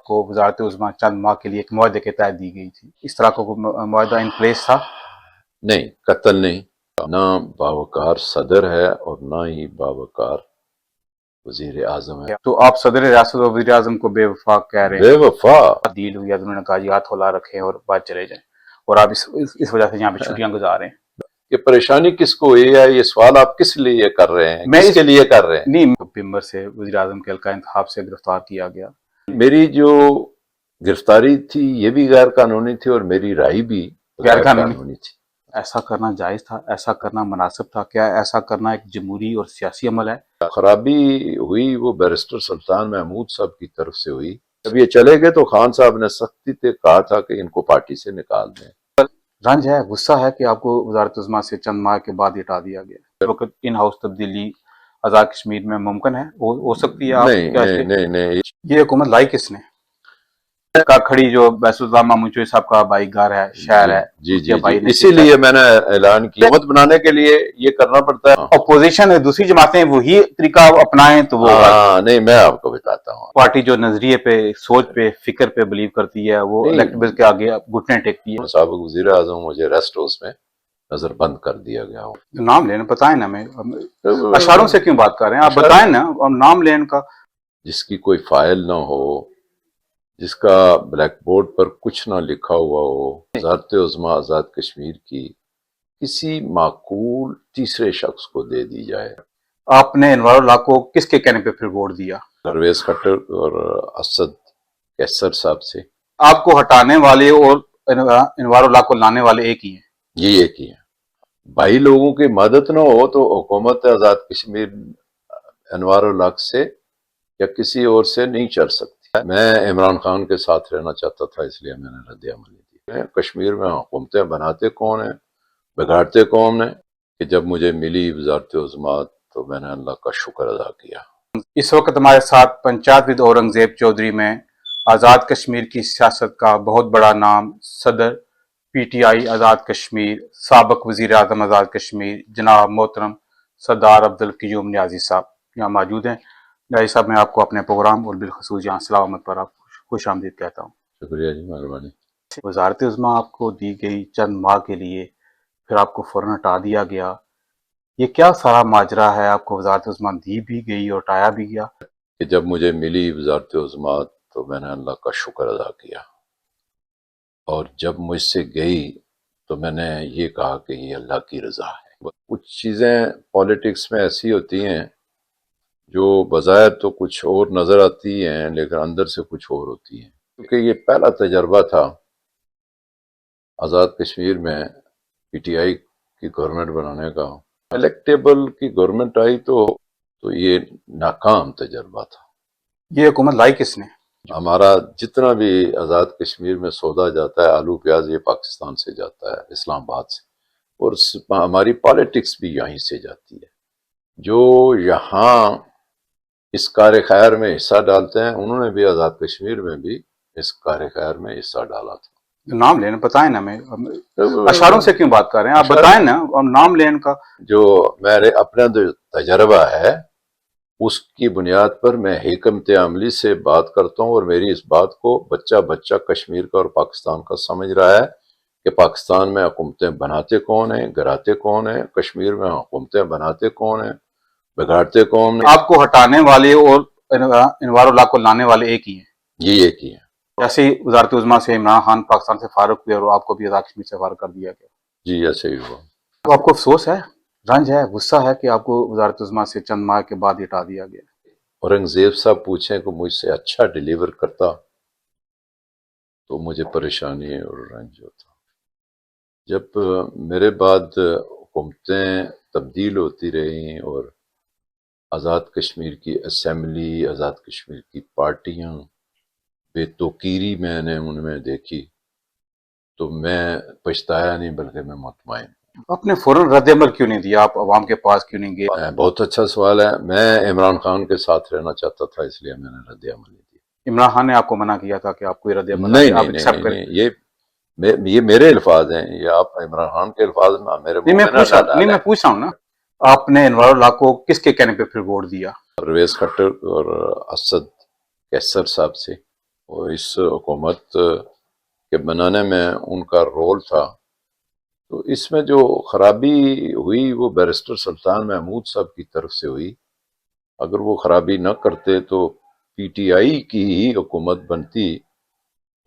کو वजारत उज़्मा चंद माह के लिए एक मुआहदे के तहत दी गई थी, इस तरह का कोई मुआहदा इन प्लेस था? नहीं, कत्ल नहीं, ना बावकार सदर है और ना ही बावकार वजीर आजम है। तो आप सदर रियासत और वज़ीर आज़म को बेवफा कह रहे हैं? बेवफा डील हुई है, उन्होंने कहा जी हाथ होला रखें और बाद चले जाएं, और आप इस वजह से यहाँ पे छुट्टियां गुजार रहे हैं। ये परेशानी किसको हुई है, ये सवाल आप किस लिए कर रहे हैं, किसके लिए कर रहे हैं? नहीं, पिंबर से वज़ीर आज़म के हल्का इंतखाब से गिरफ्तार किया गया। मेरी जो गिरफ्तारी थी ये भी गैर कानूनी थी और मेरी राय भी गैर कानूनी थी। ऐसा करना जायज था? ऐसा करना मुनासिब था? क्या ऐसा करना एक जमहूरी और सियासी अमल है? खराबी हुई वो बैरिस्टर सुल्तान महमूद साहब की तरफ से हुई। जब ये चले गए तो खान साहब ने सख्ती से कहा था कि इनको पार्टी से निकाल दें। रंज है, गुस्सा है कि आपको वजारत उज़्मा से चंद माह के बाद हटा दिया गया? इस वक्त इन हाउस तब्दीली आज़ाद कश्मीर में मुमकिन है, हो सकती है? आप नहीं, ये हुकूमत लाई किसने? का खड़ी जो बैसुल्तान मामूचोई साहब का भाई घर है, शहर है, जी, इसीलिए मैंने ऐलान किया। हुकूमत बनाने के लिए ये करना पड़ता है। अपोजिशन है, दूसरी जमातें वही तरीका अपनाएं तो वो नहीं, मैं आपको बताता हूँ। पार्टी जो नजरिए पे, सोच पे, फिक्र पे बिलीव करती है वो इलेक्टेबल के आगे घुटने टेकती है। साबिक वजीर आजम मुझे रेस्ट हाउस में नजर बंद कर दिया गया हो। नाम लेना बताएं ना, मैं अशारों से क्यों बात कर रहे हैं, आप बताएं ना, और नाम लेने का। जिसकी कोई फाइल ना हो, जिसका ब्लैक बोर्ड पर कुछ ना लिखा हुआ हो, वज़ारत उज़्मा आज़ाद कश्मीर की किसी माकूल तीसरे शख्स को दे दी जाए। आपने अनवारुल्लाह को किसके कहने पे फिर वोट दिया? परवेज खट्टर और असद कैसर साहब से। आपको हटाने वाले और अनवारुल्लाह को लाने वाले एक ही हैं? ये एक ही है। भाई लोगों की मदद ना हो तो हुकूमत आज़ाद कश्मीर अनवारुल्लाह से या किसी और से नहीं चल सकती। मैं इमरान खान के साथ रहना चाहता था, इसलिए मैंने रद्द अमल दी। कश्मीर में हुकूमतें बनाते कौन है, बिगाड़ते कौन है, कि जब मुझे मिली वज़ारत उज़्मा तो मैंने अल्लाह का शुक्र अदा किया। इस वक्त हमारे साथ पंचायत विद औरंगजेब चौधरी में आज़ाद कश्मीर की सियासत का बहुत बड़ा नाम, सदर पीटीआई आज़ाद कश्मीर, साबिक वज़ीर आज़म आज़ाद कश्मीर, जनाब मोहतरम सरदार अब्दुल क़य्यूम नियाज़ी साहब यहाँ मौजूद हैं। नियाज़ी साहब, मैं आपको अपने प्रोग्राम और बिलखसूस यहाँ सलामत पर आप खुश आमदीद कहता हूँ। शुक्रिया जी, मेहरबानी। वज़ारत उज़्मा आपको दी गई चंद माह के लिए, फिर आपको फ़ौरन हटा दिया गया, ये क्या सारा माजरा है? आपको वज़ारत उज़्मा दी भी गई और हटाया भी गया? कि जब मुझे मिली वज़ारत उज़्मा तो मैंने अल्लाह का शुक्र अदा किया, और जब मुझसे गई तो मैंने ये कहा कि ये अल्लाह की रज़ा है। कुछ चीज़ें पॉलिटिक्स में ऐसी होती हैं जो बज़ाहिर तो कुछ और नज़र आती हैं लेकिन अंदर से कुछ और होती हैं। क्योंकि ये पहला तजर्बा था आज़ाद कश्मीर में पीटीआई की गवर्नमेंट बनाने का। इलेक्टेबल की गवर्नमेंट आई तो ये नाकाम तजर्बा था। ये हुकूमत लाई किसने? हमारा जितना भी आज़ाद कश्मीर में सौदा जाता है, आलू प्याज, ये पाकिस्तान से जाता है, इस्लामाबाद से, और हमारी पॉलिटिक्स भी यहीं से जाती है। जो यहाँ इस कार खैर में हिस्सा डालते हैं, उन्होंने भी आज़ाद कश्मीर में भी इस कार खैर में हिस्सा डाला था। नाम लेना बताएं ना, मैं अशारों से क्यों बात कर रहे हैं, आप बताएं ना, और नाम लेने का। जो मेरे अपना जो तजर्बा है उसकी बुनियाद पर मैं हिकमत अमली से बात करता हूँ, और मेरी इस बात को बच्चा बच्चा कश्मीर का और पाकिस्तान का समझ रहा है कि पाकिस्तान में हुकूमतें बनाते कौन हैं, गिराते कौन हैं, कश्मीर में हुकूमतें बनाते कौन हैं, बिगाड़ते कौन हैं। आपको हटाने वाले और अनवारुल्लाह को लाने वाले एक ही हैं? ये एक ही है। जैसे ही वज़ारत उज़्मा से इमरान खान पाकिस्तान से फारुक हुए और आपको भी आज़ाद कश्मीर से फारुक कर दिया गया। जी, ऐसे ही हुआ। तो आपको अफसोस है, रंज है, गुस्सा है कि आपको वज़ारत उज़्मा से चंद माह के बाद हटा दिया गया? औरंगजेब साहब पूछें कि मुझसे अच्छा डिलीवर करता तो मुझे परेशानी और रंज होता। जब मेरे बाद हुकूमतें तब्दील होती रहीं और आज़ाद कश्मीर की असम्बली, आज़ाद कश्मीर की पार्टियां बेतौकीरी मैंने उनमें देखी, तो मैं पछताया नहीं बल्कि मैं मुतमईन। आपने फौरन रद्द अमल क्यों नहीं दिया? आप अवाम के पास क्यों नहीं गए? बहुत अच्छा सवाल है। मैं इमरान खान के साथ रहना चाहता था, इसलिए मैंने रद्द अमल नहीं दिया। इमरान खान ने आपको मना किया था कि आपको रद्द अमल नहीं, ये मेरे अल्फाज हैं, ये आप इमरान खान के अल्फाज में मेरे मुंह में ना डालें। मैं पूछ रहा हूँ ना, आपने अनवारुल्लाह को किसके कहने पे फिर वोट दिया? परवेज खट्टर और असद कैसर साहब से। اور اس حکومت کے بنانے میں ان کا رول تھا. تو اس میں جو خرابی ہوئی وہ بیرسٹر سلطان محمود صاحب کی طرف سے ہوئی. اگر وہ خرابی نہ کرتے تو پی ٹی آئی کی ہی حکومت بنتی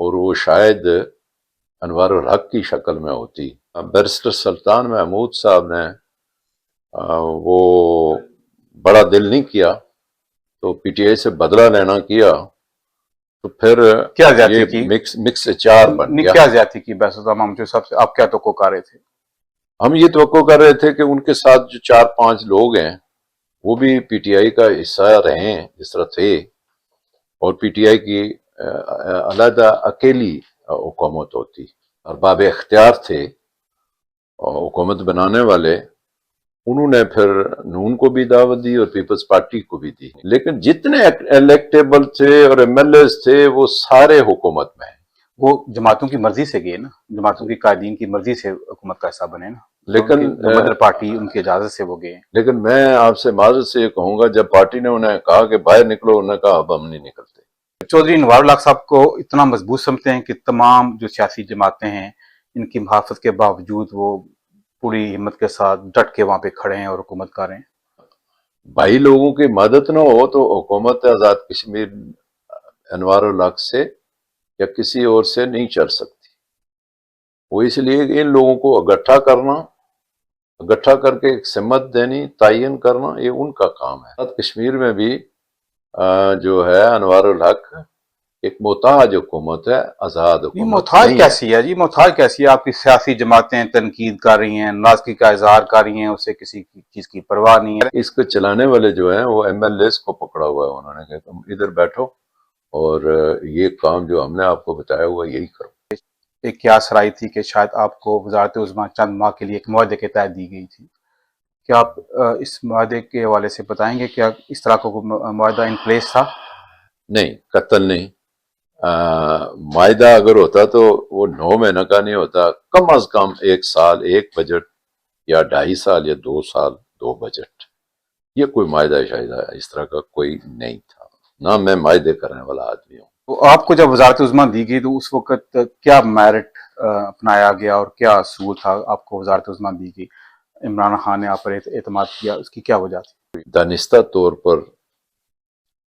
اور وہ شاید انوار الحق کی شکل میں ہوتی. بیرسٹر سلطان محمود صاحب نے وہ بڑا دل نہیں کیا تو پی ٹی آئی سے بدلہ لینا کیا تو پھر کیا زیادتی یہ کی مکس چار بن گیا. کیا زیادتی کی بیرسٹر سلطان محمود صاحب سے؟ آپ کیا توقع کر رہے تھے؟ ہم یہ توقع کر رہے تھے کہ ان کے ساتھ جو 4-5 لوگ ہیں وہ بھی پی ٹی آئی کا حصہ رہے ہیں جس طرح تھے، اور پی ٹی آئی کی علیحدہ اکیلی حکومت ہوتی. ارباب اختیار تھے اور حکومت بنانے والے، انہوں نے پھر نون کو بھی دعوت دی اور پیپلز پارٹی کو بھی دی. لیکن جتنے الیکٹیبل تھے اور ایم ایل ایز تھے وہ سارے حکومت میں ہیں. وہ جماعتوں کی مرضی سے گئے نا، جماعتوں کی قائدین کی مرضی سے حکومت کا حصہ بنے نا. لیکن جو مدر پارٹی ان کی اجازت سے وہ گئے ہیں. لیکن میں آپ سے معذرت سے یہ کہوں گا، جب پارٹی نے انہیں کہا کہ باہر نکلو، انہوں نے کہا اب ہم نہیں نکلتے. چودھری انوار الحق صاحب کو اتنا مضبوط سمجھتے ہیں کہ تمام جو سیاسی جماعتیں ہیں ان کی محافظت کے باوجود وہ پوری ہمت کے ساتھ ڈٹ کے وہاں پہ کھڑے ہیں اور حکومت کر رہے ہیں. بھائی لوگوں کی مدد نہ ہو تو حکومت آزاد کشمیر انوار الحق سے یا کسی اور سے نہیں چل سکتی. وہ اس لیے کہ ان لوگوں کو اکٹھا کر کے ایک سمت دینی، تعین کرنا، یہ ان کا کام ہے. آزاد کشمیر میں بھی جو ہے انوار الحق ایک محتاج حکومت ہے، آزاد یہ حکومت محتاج نہیں ہے. کیسی ہے جی؟ محتاج کیسی ہے؟ آپ کی سیاسی جماعتیں تنقید کر رہی ہیں، ناراضگی کا اظہار کر رہی ہیں، اسے کسی چیز کی پرواہ نہیں ہے. اس کو چلانے والے جو ہیں وہ ایم ایل ایز کو پکڑا ہوا ہے. انہوں نے کہا تم ادھر بیٹھو اور یہ کام جو ہم نے آپ کو بتایا ہوا یہی کرو. ایک قیاس رائے تھی کہ شاید آپ کو وزارت عظمیٰ چند ماہ کے لیے ایک معاہدے کے تحت دی گئی تھی. کیا آپ اس معاہدے کے حوالے سے بتائیں گے؟ کیا اس طرح کا کوئی معاہدہ ان پلیس تھا؟ نہیں، قتل نہیں. معاہدہ اگر ہوتا تو وہ 9 مہینہ کا نہیں ہوتا، کم از کم 1 سال 1 بجٹ یا 2.5 سال یا 2 سال 2 بجٹ. یہ کوئی معاہدہ شاید اس طرح کا کوئی نہیں تھا. نہ میں معاہدے کرنے والا آدمی ہوں. تو آپ کو جب وزارت عظمیٰ دی گئی تو اس وقت کیا میرٹ اپنایا گیا اور کیا اصول تھا؟ آپ کو وزارت عظمیٰ دی گئی، عمران خان نے آپ پر اعتماد کیا، اس کی کیا وجہ تھی؟ دانستہ طور پر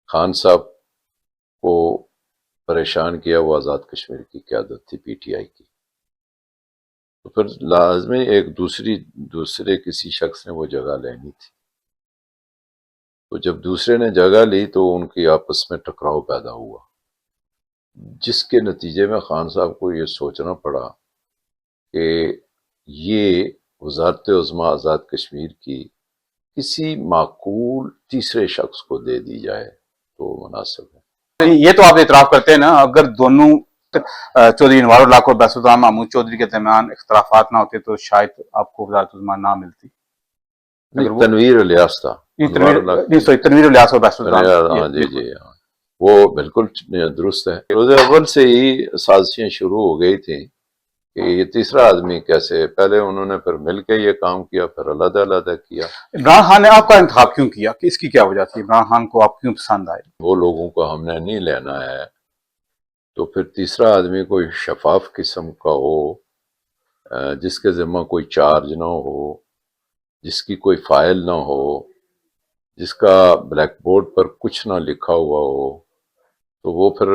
خان صاحب کو پریشان کیا وہ آزاد کشمیر کی قیادت تھی پی ٹی آئی کی. تو پھر لازمی ایک دوسرے کسی شخص نے وہ جگہ لینی تھی. تو جب دوسرے نے جگہ لی تو ان کی آپس میں ٹکراؤ پیدا ہوا، جس کے نتیجے میں خان صاحب کو یہ سوچنا پڑا کہ یہ وزارت عظمیٰ آزاد کشمیر کی کسی معقول تیسرے شخص کو دے دی جائے تو مناسب ہے. یہ تو آپ اعتراف کرتے ہیں نا، اگر دونوں چودھری انوار الحق اور بیرسٹر سلطان محمود چودھری کے درمیان اختلافات نہ ہوتے تو شاید آپ کو وزارت عظمیٰ نہ ملتی. تنویر الیاس تھا. تنویر الیاس اور بیرسٹر سلطان. ہاں جی ہاں، وہ بالکل درست ہے. روز اول سے ہی سازشیں شروع ہو گئی تھیں کہ یہ تیسرا آدمی کیسے. پہلے انہوں نے پھر مل کے یہ کام کیا، پھر علیحدہ علیحدہ کیا. عمران خان نے آپ کا انتخاب کیوں کیا؟ کہ اس کی کیا وجہ تھی؟ عمران خان کو آپ کیوں پسند آئے؟ وہ لوگوں کو ہم نے نہیں لینا ہے تو پھر تیسرا آدمی کوئی شفاف قسم کا ہو، جس کے ذمہ کوئی چارج نہ ہو، جس کی کوئی فائل نہ ہو، جس کا بلیک بورڈ پر کچھ نہ لکھا ہوا ہو. تو وہ پھر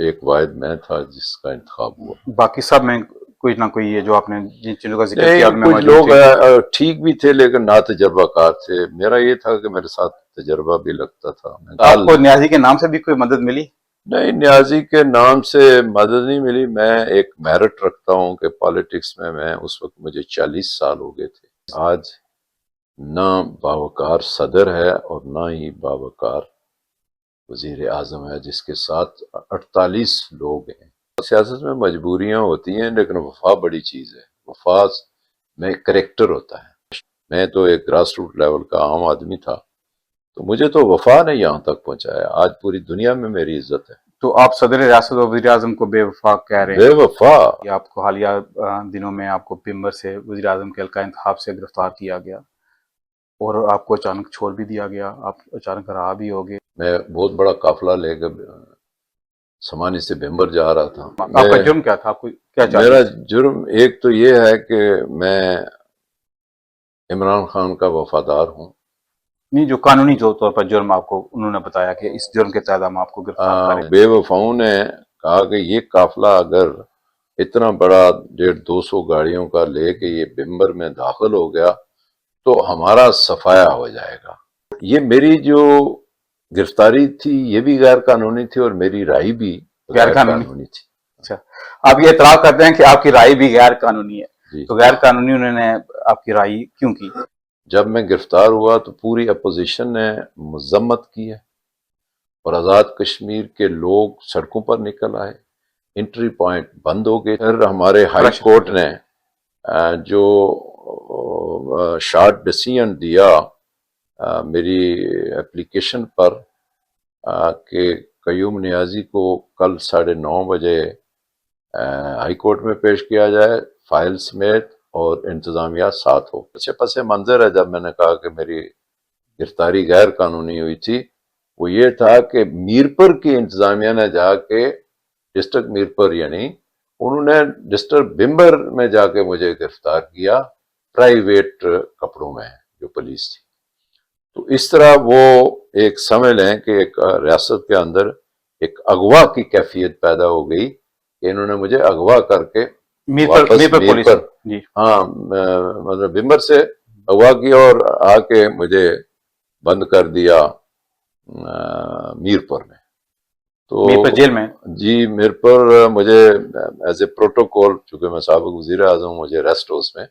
ایک واحد میں تھا جس کا انتخاب ہوا. باقی سب میں کوئی نہ کوئی یہ جو آپ نے جن چیزوں کا ذکر کیا نہیں، کچھ لوگ ٹھیک بھی تھے لیکن نا تجربہ کار تھے. میرا یہ تھا کہ میرے ساتھ تجربہ بھی لگتا تھا. آپ کو نیازی کے نام سے بھی کوئی مدد ملی؟ نہیں، نیازی کے نام سے مدد نہیں ملی. میں ایک میرٹ رکھتا ہوں کہ پالیٹکس میں اس وقت مجھے 40 سال ہو گئے تھے. آج نہ باوقار صدر ہے اور نہ ہی باوقار وزیر اعظم ہے جس کے ساتھ 48 لوگ ہیں. سیاست میں مجبوریاں ہوتی ہیں لیکن وفا بڑی چیز ہے. وفا میں کریکٹر ہوتا ہے. میں تو ایک گراس روٹ لیول کا عام آدمی تھا تو مجھے تو وفا نے یہاں تک پہنچایا. آج پوری دنیا میں میری عزت ہے. تو آپ صدر ریاست اور وزیر اعظم کو بے وفا کہہ رہے ہیں؟ بے وفا. آپ کو حالیہ دنوں میں آپ کو پیمبر سے وزیر اعظم کے حلقہ انتخاب سے گرفتار کیا گیا اور آپ کو اچانک چھوڑ بھی دیا گیا، آپ اچانک رہا بھی ہو گئے. میں بہت بڑا قافلہ لے کے समानी से बिम्बर जा रहा था। आपका जुर्म क्या था, आपको क्या चाहते मेरा थे? जुर्म एक तो ये है कि मैं इमरान खान का वफादार हूँ। नहीं, जो कानूनी जो तौर पर जुर्म आपको उन्होंने बताया कि इस जुर्म के तहत हम आपको गिरफ्तार करें। बेवफाओं ने कहा कि ये काफिला अगर इतना बड़ा 150-200 गाड़ियों का लेके ये बिम्बर में दाखिल हो गया तो हमारा सफाया हो जाएगा। ये मेरी जो गिरफ्तारी थी ये भी गैर कानूनी थी और मेरी राय भी गैर गैर कानूनी? कानूनी थी। अच्छा, आप ये इतराफ करते हैं कि आपकी राय भी गैर कानूनी है, जी। तो गैर कानूनी उन्होंने आपकी राय क्यों की? जब मैं गिरफ्तार हुआ तो पूरी अपोजिशन ने मजम्मत की है और आज़ाद कश्मीर के लोग सड़कों पर निकल आए, एंट्री पॉइंट बंद हो गए। फिर हमारे हाई कोर्ट ने जो शार्ट डिसीजन दिया मेरी एप्लीकेशन पर कि कयूम नियाजी को कल 9:30 बजे हाई कोर्ट में पेश किया जाए, फाइल समेत और इंतजामिया साथ हो। अच्छे पसे मंजर है जब मैंने कहा कि मेरी गिरफ्तारी गैर कानूनी हुई थी, वो ये था कि मीरपुर की इंतजामिया ने जाके डिस्ट्रिक्ट मीरपुर यानी उन्होंने डिस्ट्रिक्ट बिम्बर में जाके मुझे गिरफ्तार किया प्राइवेट कपड़ों में जो पुलिस थी। तो इस तरह वो एक समझ लें कि एक रियासत के अंदर एक अगवा की कैफियत पैदा हो गई कि इन्होंने मुझे अगवा करके वापस मीरपुर, जी। हाँ मतलब बिम्बर से अगवा किया और आके मुझे बंद कर दिया मीरपुर में। तो मीरपुर जेल में? जी, मीरपुर मुझे एज ए प्रोटोकॉल, चूंकि मैं साबिक वजीर आजम, मुझे रेस्ट हाउस में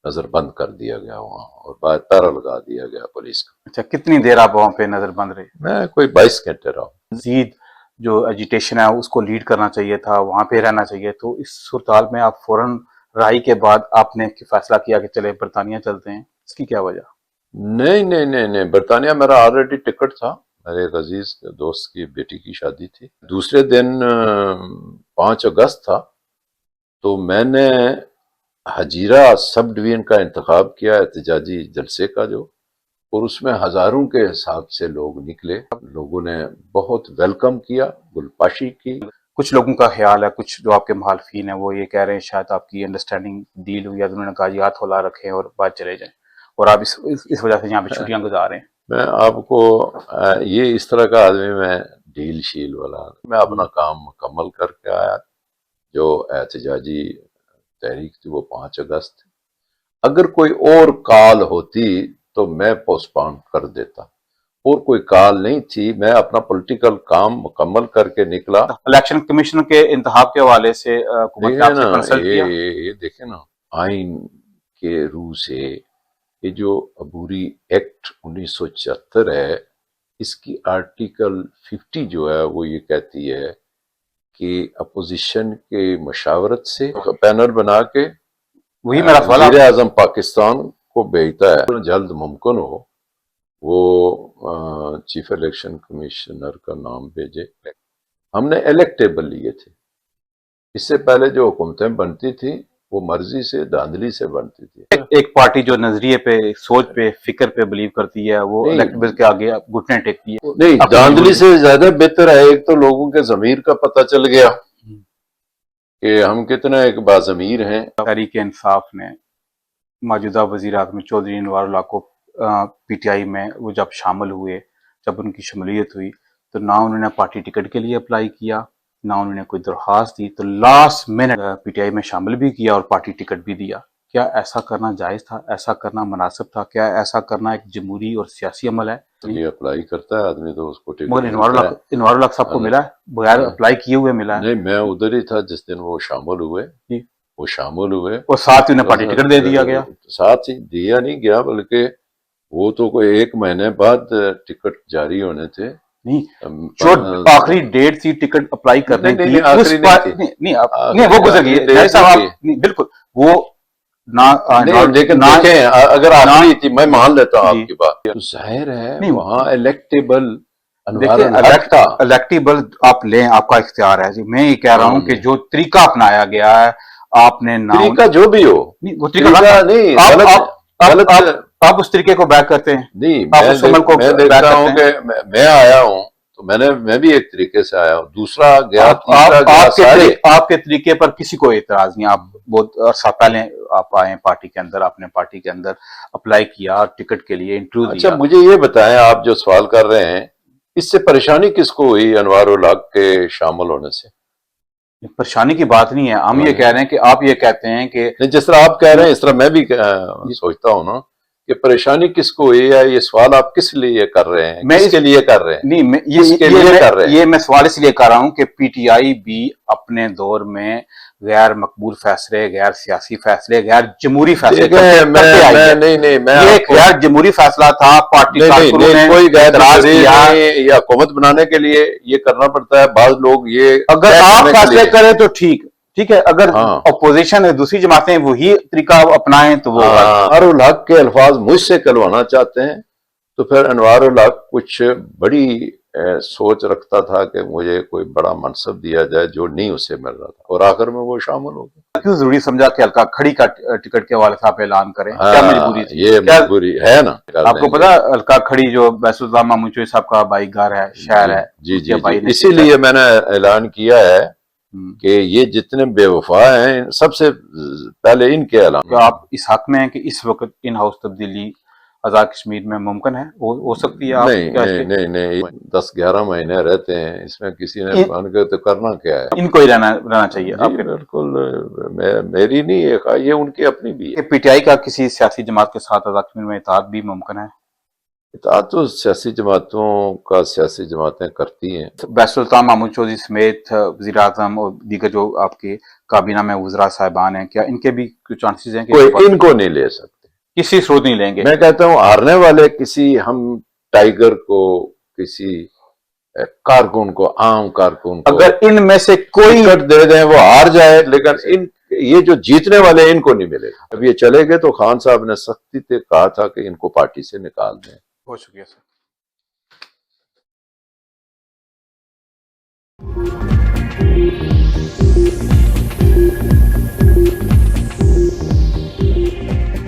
नजर बंद कर दिया गया वहाँ और बाद पैरा लगा दिया गया पुलिस का। अच्छा, कितनी देर आप वहाँ पे नजर बंद रहे? मैं कोई 22 घंटे रहा। मजीद जो एजिटेशन है उसको लीड करना चाहिए था, वहाँ पे रहना चाहिए, तो इस सूरत में आप फौरन राय के बाद आपने फैसला किया कि चले बरतानिया चलते हैं, इसकी क्या वजह? नहीं नहीं नहीं नहीं, बरतानिया मेरा ऑलरेडी टिकट था। मेरे एक अजीज दोस्त की बेटी की शादी थी। दूसरे दिन 5 अगस्त था, तो मैंने हजीरा सब डिवीजन का इंतखाब किया एहतजाजी जलसे का जो, और उसमें हजारों के हिसाब से लोग निकले। लोगों ने बहुत वेलकम किया, गुलपाशी की। कुछ लोगों का ख्याल है, कुछ जो आपके मुखालफिन है वो ये कह रहे हैं शायद आपकी अंडरस्टैंडिंग डील हुई है, तो उन्होंने कहा जी हाथ होला रखें और बात चले जाएं, और आप इस वजह से यहाँ पे छुट्टियां गुजार रहे हैं। मैं आपको ये इस तरह का आदमी, मैं डील शील वाला, मैं अपना काम मुकम्मल करके आया। जो एहतजाजी तहरीक थी वो 5 अगस्त थी। अगर कोई और काल होती तो मैं पोस्टपोन कर देता, और कोई काल नहीं थी। मैं अपना पॉलिटिकल काम मुकम्मल करके निकला। इलेक्शन कमीशन के इंतखाब के हवाले से हुकूमत ने आपसे कंसल्ट किया? ये देखे ना, आइन के रूह से ये जो अबूरी एक्ट 1974 है, इसकी आर्टिकल 50 जो है वो ये कहती है कि अपोजिशन के मशावरत से पैनल बना के वही मेरा सवाल वज़ीर आज़म पाकिस्तान को भेजता है, जल्द मुमकिन हो वो चीफ इलेक्शन कमिश्नर का नाम भेजे। हमने इलेक्टेबल लिए थे। इससे पहले जो हुकूमतें बनती थी वो मर्जी से, धांधली से बनती थी। एक पार्टी जो नजरिए पे, सोच पे, फिक्र पे बिलीव करती है वो इलेक्टेबल के आगे घुटने टेकती है। नहीं, धांधली से ज्यादा बेहतर है, एक तो लोगों के जमीर का पता चल गया कि हम कितना एक बाज़मीर हैं। तहरीक इंसाफ ने मौजूदा वज़ीर आज़म चौधरी अनवारुल्लाह को पीटीआई में वो जब शामिल हुए, जब उनकी शमूलियत हुई, तो ना उन्होंने पार्टी टिकट के लिए अप्लाई किया, ना उन्होंने कोई दरख्वास्त दी, तो लास्ट मिनट पीटीआई में शामिल भी किया और पार्टी टिकट भी दिया। क्या ऐसा करना जायज़ था? ऐसा करना मुनासिब था? क्या ऐसा करना एक जमहूरी और सियासी अमल है? ये अप्लाई करता है आदमी तो उसको टिकट मगर इनवारुल्लाह साहब को मिला है, बगैर अप्लाई किए हुए मिला है। नहीं, मैं उधर ही था जिस दिन वो शामिल हुए। वो शामिल हुए और साथ ही उन्हें पार्टी टिकट दे दिया गया। साथ ही दिया नहीं गया, बल्कि वो तो कोई 1 महीने बाद टिकट जारी होने थे। नहीं, जो आखिरी डेट थी टिकट अप्लाई करने की, आखिरी नहीं वो गुजर गई। बिल्कुल वो ना, लेकिन देखें अगर आखिरी थी, मैं मान लेता हूँ आपकी बात, तो जाहिर है वहाँ इलेक्टेबल इलेक्टेबल आप लें, आपका इख्तियार है जी। मैं ये कह रहा हूँ कि जो तरीका अपनाया गया है, आपने तरीका जो भी हो, वो तरीका नहीं, आप उस तरीके को बैक करते हैं। नहीं, मैं देखता हूँ कि मैं आया हूँ میں بھی ایک طریقے سے آیا ہوں، دوسرا گیا، تیسرا گیا، سارے آپ کے طریقے پر کسی کو اعتراض نہیں. آپ بہت عرصہ پہلے آپ آئے پارٹی کے اندر، آپ نے پارٹی کے اندر اپلائی کیا، ٹکٹ کے لیے انٹرویو اچھا دیا. مجھے یہ بتائیں، آپ جو سوال کر رہے ہیں اس سے پریشانی کس کو ہوئی انوار الحق کے شامل ہونے سے؟ پریشانی کی بات نہیں ہے، ہم یہ کہہ رہے ہیں کہ آپ یہ کہتے ہیں کہ نہیں، جس طرح آپ کہہ رہے ہیں اس طرح میں بھی سوچتا ہوں نا کہ پریشانی کس کو ہوئی ہے. یہ سوال آپ کس لیے کر رہے ہیں، کس کے لیے کر رہے ہیں؟ نہیں، کس کے لیے کر رہے ہیں؟ یہ میں سوال اس لیے کر رہا ہوں کہ پی ٹی آئی بھی اپنے دور میں غیر مقبول فیصلے، غیر سیاسی فیصلے، غیر جمہوری فیصلے کرتے آئی ہے. یہ ایک غیر جمہوری فیصلہ تھا، پارٹی کارکنوں نے کوئی غیر اعتراض جمہوری کیا. نہیں، یہ حکومت بنانے کے لیے یہ کرنا پڑتا ہے. بعض لوگ یہ اگر آپ فیصلے کریں تو ٹھیک ہے، اگر ہاں. اپوزیشن دوسری جماعتیں وہی طریقہ اپنائیں تو وہ انوار الحق کے الفاظ مجھ سے کلوانا چاہتے ہیں تو پھر انوار الحق کچھ بڑی سوچ رکھتا تھا کہ مجھے کوئی بڑا منصب دیا جائے جو نہیں اسے مل رہا تھا، اور آخر میں وہ شامل ہو گیا. کیوں ضروری سمجھا کہ حلقہ کھڑی کا ٹکٹ کے حوالے سے آپ اعلان کریں؟ کیا مجبوری تھی؟ یہ مجبوری ہے نا. آپ کو پتا حلقہ کھڑی جو بیس الزام مامون چوہی صاحب کا بھائی گھر ہے، شہر ہے، جی ان کے بھائی نے اسی لیے میں نے اعلان کیا ہے کہ یہ جتنے بے وفا ہیں سب سے پہلے ان کے اعلان. تو آپ اس حق میں ہیں کہ اس وقت ان ہاؤس تبدیلی آزاد کشمیر میں ممکن ہے، ہو سکتی ہے؟ آپ نہیں 10-11 مہینے رہتے ہیں اس میں، کسی نے مان کے تو کرنا کیا ہے. ان کو ہی رہنا چاہیے. جی بالکل، میری نہیں ہے یہ، ان کی اپنی بھی ہے. پی ٹی آئی کا کسی سیاسی جماعت کے ساتھ آزاد کشمیر میں اتحاد بھی ممکن ہے؟ اطاعت تو سیاسی جماعتوں کا سیاسی جماعتیں کرتی ہیں. بیس الطاف محمود چودھری سمیت وزیر اعظم اور دیگر جو آپ کے کابینہ میں وزراء صاحبان ہیں، کیا ان کے بھی کچھ چانسز ہیں کہ کوئی ان کو نہیں لے سکتے، کسی صورت نہیں لیں گے؟ میں کہتا ہوں ہارنے والے کسی ہم ٹائیگر کو، کسی کارکن کو، عام کارکن کو اگر ان میں سے کوئی ٹکٹ دے دیں وہ ہار جائے، لیکن یہ جو جیتنے والے ان کو نہیں ملے گا. اب یہ چلے گئے تو خان صاحب نے سختی سے کہا تھا کہ ان کو پارٹی سے نکال دیں. بہت شکریہ سر.